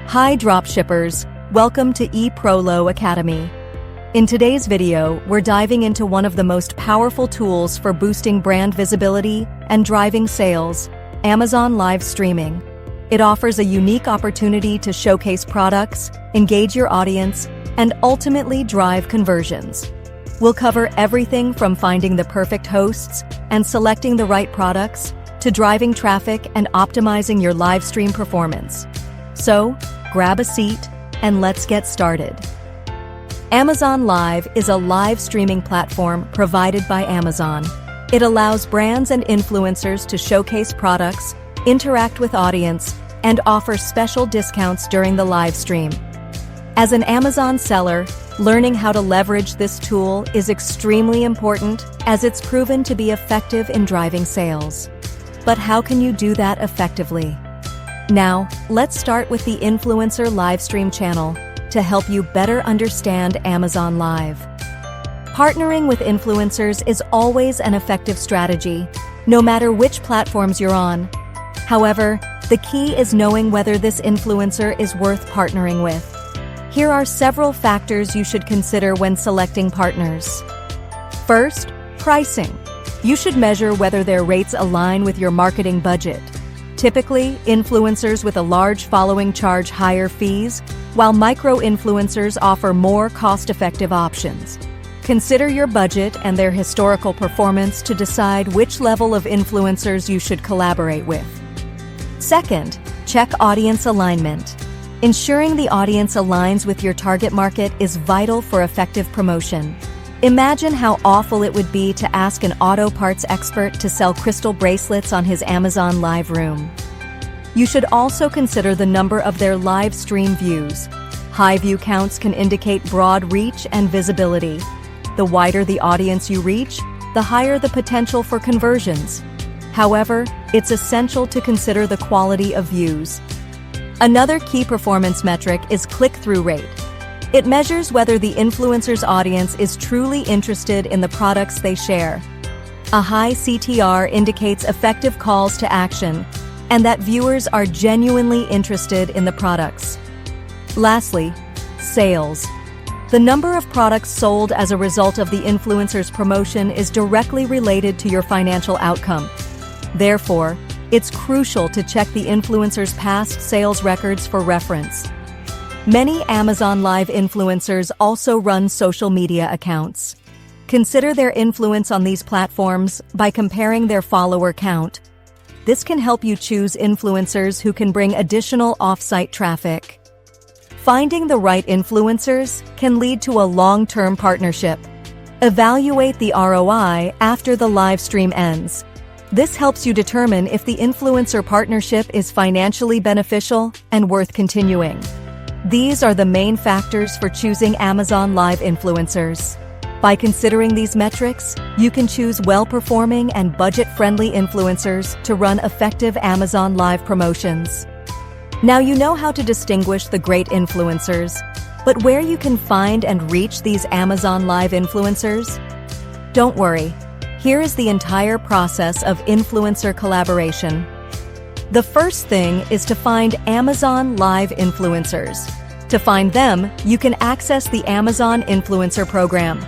Hi dropshippers, welcome to eProlo Academy. In today's video, we're diving into one of the most powerful tools for boosting brand visibility and driving sales, Amazon Live Streaming. It offers a unique opportunity to showcase products, engage your audience, and ultimately drive conversions. We'll cover everything from finding the perfect hosts and selecting the right products to driving traffic and optimizing your live stream performance. So, grab a seat and let's get started. Amazon Live is a live streaming platform provided by Amazon. It allows brands and influencers to showcase products, interact with audience, and offer special discounts during the live stream. As an Amazon seller, learning how to leverage this tool is extremely important as it's proven to be effective in driving sales. But how can you do that effectively? Now, let's start with the Influencer Livestream channel to help you better understand Amazon Live. Partnering with influencers is always an effective strategy, no matter which platforms you're on. However, the key is knowing whether this influencer is worth partnering with. Here are several factors you should consider when selecting partners. First, pricing. You should measure whether their rates align with your marketing budget. Typically, influencers with a large following charge higher fees, while micro-influencers offer more cost-effective options. Consider your budget and their historical performance to decide which level of influencers you should collaborate with. Second, check audience alignment. Ensuring the audience aligns with your target market is vital for effective promotion. Imagine how awful it would be to ask an auto parts expert to sell crystal bracelets on his Amazon Live room. You should also consider the number of their live stream views. High view counts can indicate broad reach and visibility. The wider the audience you reach, the higher the potential for conversions. However, it's essential to consider the quality of views. Another key performance metric is click-through rate. It measures whether the influencer's audience is truly interested in the products they share. A high CTR indicates effective calls to action and that viewers are genuinely interested in the products. Lastly, sales. The number of products sold as a result of the influencer's promotion is directly related to your financial outcome. Therefore, it's crucial to check the influencer's past sales records for reference. Many Amazon Live influencers also run social media accounts. Consider their influence on these platforms by comparing their follower count. This can help you choose influencers who can bring additional off-site traffic. Finding the right influencers can lead to a long-term partnership. Evaluate the ROI after the live stream ends. This helps you determine if the influencer partnership is financially beneficial and worth continuing. These are the main factors for choosing Amazon Live influencers. By considering these metrics, you can choose well-performing and budget-friendly influencers to run effective Amazon Live promotions. Now you know how to distinguish the great influencers, but where you can find and reach these Amazon Live influencers? Don't worry, here is the entire process of influencer collaboration. The first thing is to find Amazon Live influencers. To find them, you can access the Amazon Influencer Program.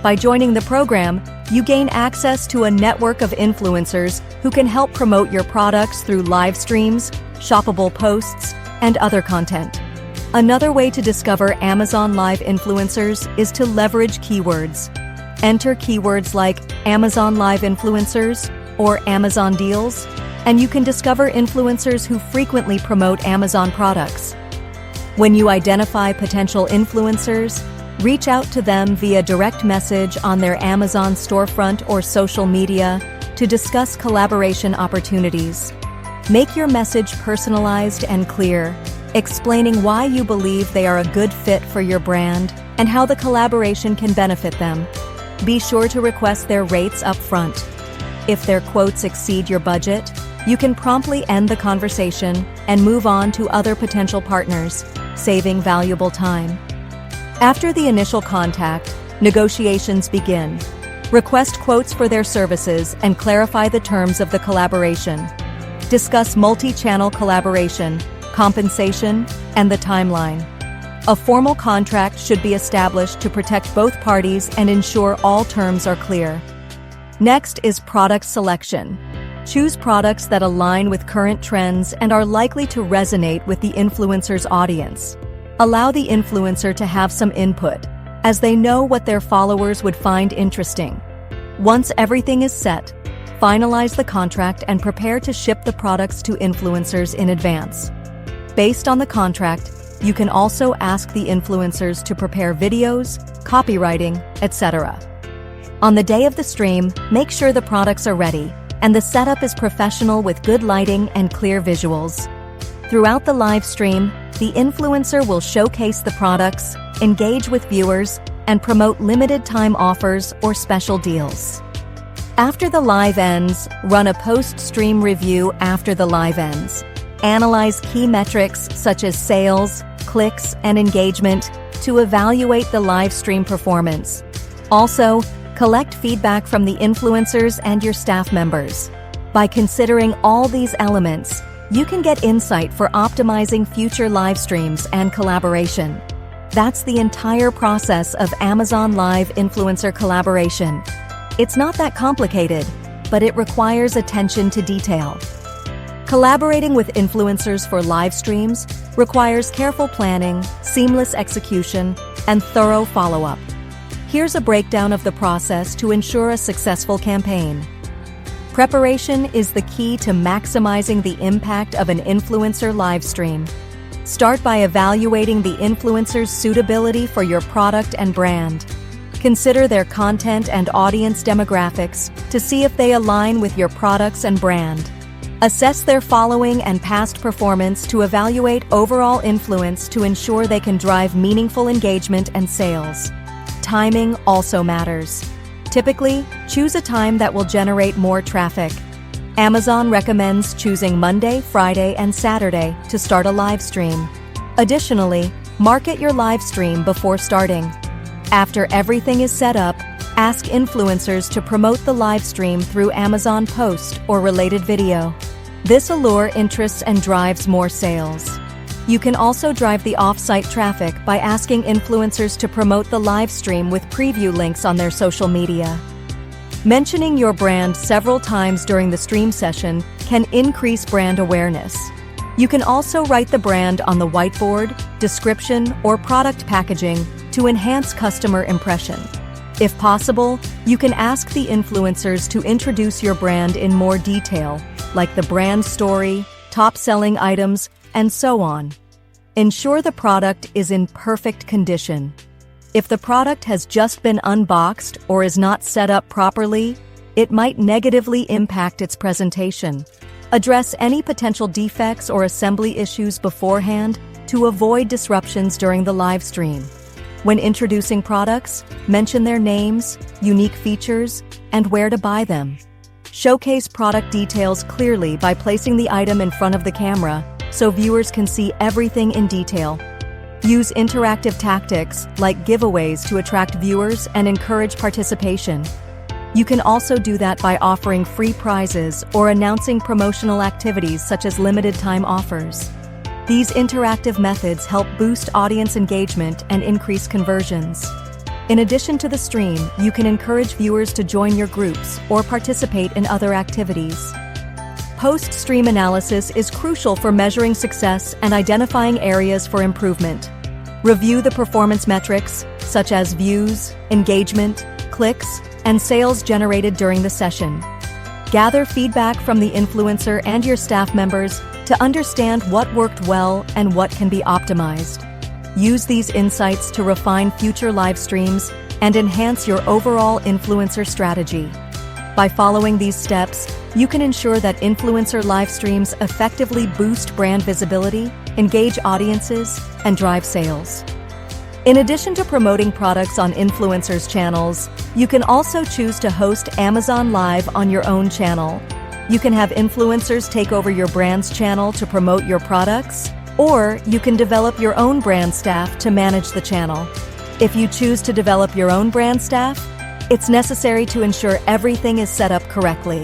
By joining the program, you gain access to a network of influencers who can help promote your products through live streams, shoppable posts, and other content. Another way to discover Amazon Live influencers is to leverage keywords. Enter keywords like Amazon Live influencers or Amazon deals, and you can discover influencers who frequently promote Amazon products. When you identify potential influencers, reach out to them via direct message on their Amazon storefront or social media to discuss collaboration opportunities. Make your message personalized and clear, explaining why you believe they are a good fit for your brand and how the collaboration can benefit them. Be sure to request their rates up front. If their quotes exceed your budget, you can promptly end the conversation and move on to other potential partners, saving valuable time. After the initial contact, negotiations begin. Request quotes for their services and clarify the terms of the collaboration. Discuss multi-channel collaboration. compensation, and the timeline. A formal contract should be established to protect both parties and ensure all terms are clear. Next is product selection. Choose products that align with current trends and are likely to resonate with the influencer's audience. Allow the influencer to have some input, as they know what their followers would find interesting. Once everything is set, finalize the contract and prepare to ship the products to influencers in advance. Based on the contract, you can also ask the influencers to prepare videos, copywriting, etc. On the day of the stream, make sure the products are ready and the setup is professional with good lighting and clear visuals. Throughout the live stream, the influencer will showcase the products, engage with viewers, and promote limited-time offers or special deals. After the live ends, run a post-stream review after the live ends. Analyze key metrics such as sales, clicks, and engagement to evaluate the live stream performance. Also, collect feedback from the influencers and your staff members. By considering all these elements, you can get insight for optimizing future live streams and collaboration. That's the entire process of Amazon Live influencer collaboration. It's not that complicated, but it requires attention to detail. Collaborating with influencers for live streams requires careful planning, seamless execution, and thorough follow-up. Here's a breakdown of the process to ensure a successful campaign. Preparation is the key to maximizing the impact of an influencer live stream. Start by evaluating the influencer's suitability for your product and brand. Consider their content and audience demographics to see if they align with your products and brand. Assess their following and past performance to evaluate overall influence to ensure they can drive meaningful engagement and sales. Timing also matters. Typically, choose a time that will generate more traffic. Amazon recommends choosing Monday, Friday, and Saturday to start a live stream. Additionally, market your live stream before starting. After everything is set up, ask influencers to promote the live stream through Amazon Post or related video. This allures interests and drives more sales. You can also drive the off-site traffic by asking influencers to promote the live stream with preview links on their social media. Mentioning your brand several times during the stream session can increase brand awareness. You can also write the brand on the whiteboard, description, or product packaging to enhance customer impression. If possible, you can ask the influencers to introduce your brand in more detail, like the brand story, top-selling items, and so on. Ensure the product is in perfect condition. If the product has just been unboxed or is not set up properly, it might negatively impact its presentation. Address any potential defects or assembly issues beforehand to avoid disruptions during the live stream. When introducing products, mention their names, unique features, and where to buy them. Showcase product details clearly by placing the item in front of the camera so viewers can see everything in detail. Use interactive tactics like giveaways to attract viewers and encourage participation. You can also do that by offering free prizes or announcing promotional activities such as limited-time offers. These interactive methods help boost audience engagement and increase conversions. In addition to the stream, you can encourage viewers to join your groups or participate in other activities. Post-stream analysis is crucial for measuring success and identifying areas for improvement. Review the performance metrics, such as views, engagement, clicks, and sales generated during the session. Gather feedback from the influencer and your staff members to understand what worked well and what can be optimized. Use these insights to refine future live streams and enhance your overall influencer strategy. By following these steps, you can ensure that influencer live streams effectively boost brand visibility, engage audiences, and drive sales. In addition to promoting products on influencers' channels, you can also choose to host Amazon Live on your own channel. You can have influencers take over your brand's channel to promote your products, or you can develop your own brand staff to manage the channel. If you choose to develop your own brand staff, it's necessary to ensure everything is set up correctly.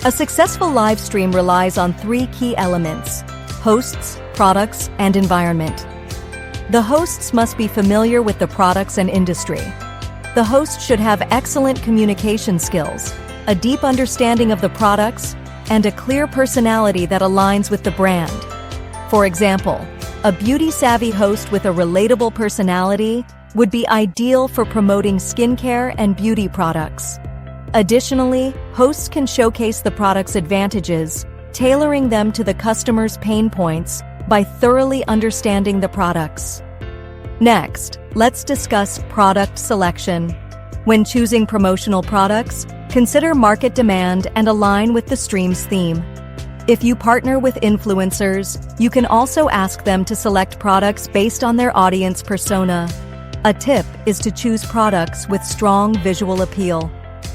A successful live stream relies on 3 key elements: hosts, products, and environment. The hosts must be familiar with the products and industry. The host should have excellent communication skills, a deep understanding of the products, and a clear personality that aligns with the brand. For example, a beauty-savvy host with a relatable personality would be ideal for promoting skincare and beauty products. Additionally, hosts can showcase the product's advantages, tailoring them to the customer's pain points by thoroughly understanding the products. Next, let's discuss product selection. When choosing promotional products, consider market demand and align with the stream's theme. If you partner with influencers, you can also ask them to select products based on their audience persona. A tip is to choose products with strong visual appeal.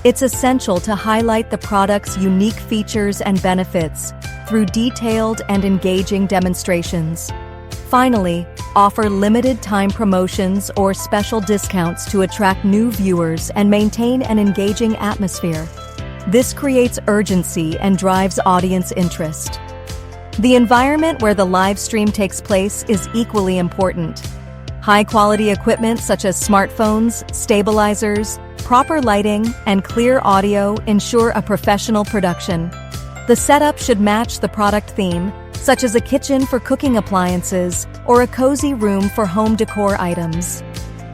It's essential to highlight the product's unique features and benefits through detailed and engaging demonstrations. Finally, offer limited-time promotions or special discounts to attract new viewers and maintain an engaging atmosphere. This creates urgency and drives audience interest. The environment where the live stream takes place is equally important. High-quality equipment such as smartphones, stabilizers, proper lighting, and clear audio ensure a professional production. The setup should match the product theme, such as a kitchen for cooking appliances or a cozy room for home decor items.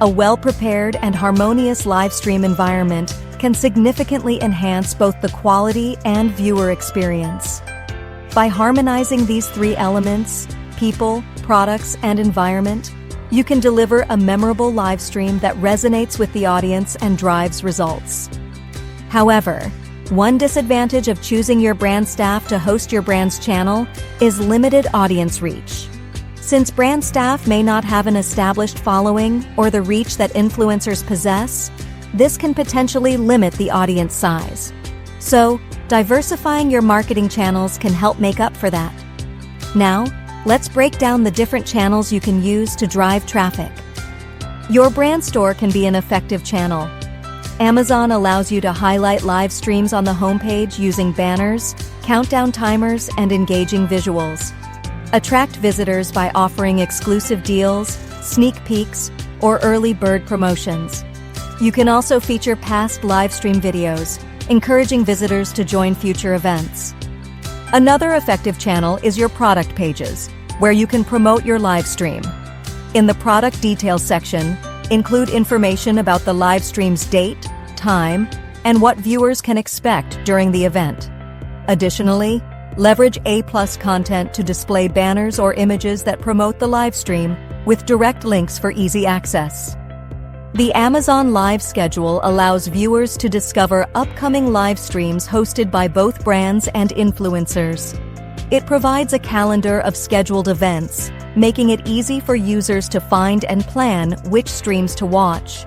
A well-prepared and harmonious live stream environment can significantly enhance both the quality and viewer experience. By harmonizing these three elements, people, products, and environment, you can deliver a memorable live stream that resonates with the audience and drives results. However, one disadvantage of choosing your brand staff to host your brand's channel is limited audience reach. Since brand staff may not have an established following or the reach that influencers possess, this can potentially limit the audience size. So, diversifying your marketing channels can help make up for that. Now, let's break down the different channels you can use to drive traffic. Your brand store can be an effective channel. Amazon allows you to highlight live streams on the homepage using banners, countdown timers, and engaging visuals. Attract visitors by offering exclusive deals, sneak peeks, or early bird promotions. You can also feature past live stream videos, encouraging visitors to join future events. Another effective channel is your product pages, where you can promote your live stream. In the product details section, include information about the live stream's date, time, and what viewers can expect during the event. Additionally, leverage A+ content to display banners or images that promote the live stream with direct links for easy access. The Amazon Live schedule allows viewers to discover upcoming live streams hosted by both brands and influencers. It provides a calendar of scheduled events, making it easy for users to find and plan which streams to watch.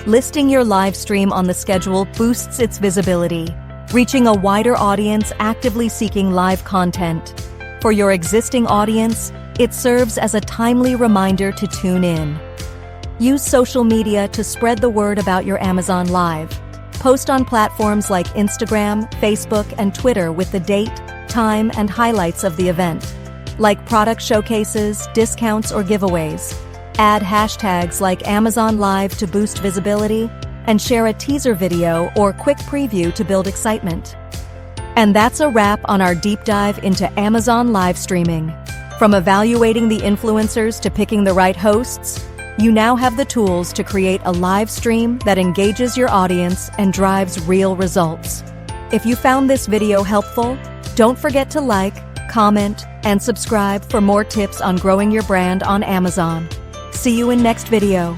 Listing your live stream on the schedule boosts its visibility, reaching a wider audience actively seeking live content. For your existing audience, it serves as a timely reminder to tune in. Use social media to spread the word about your Amazon Live. Post on platforms like Instagram, Facebook, and Twitter with the date, time, and highlights of the event, like product showcases, discounts, or giveaways. Add hashtags like Amazon Live to boost visibility, and share a teaser video or quick preview to build excitement. And that's a wrap on our deep dive into Amazon live streaming. From evaluating the influencers to picking the right hosts, you now have the tools to create a live stream that engages your audience and drives real results. If you found this video helpful, don't forget to like, comment, and subscribe for more tips on growing your brand on Amazon. See you in next video.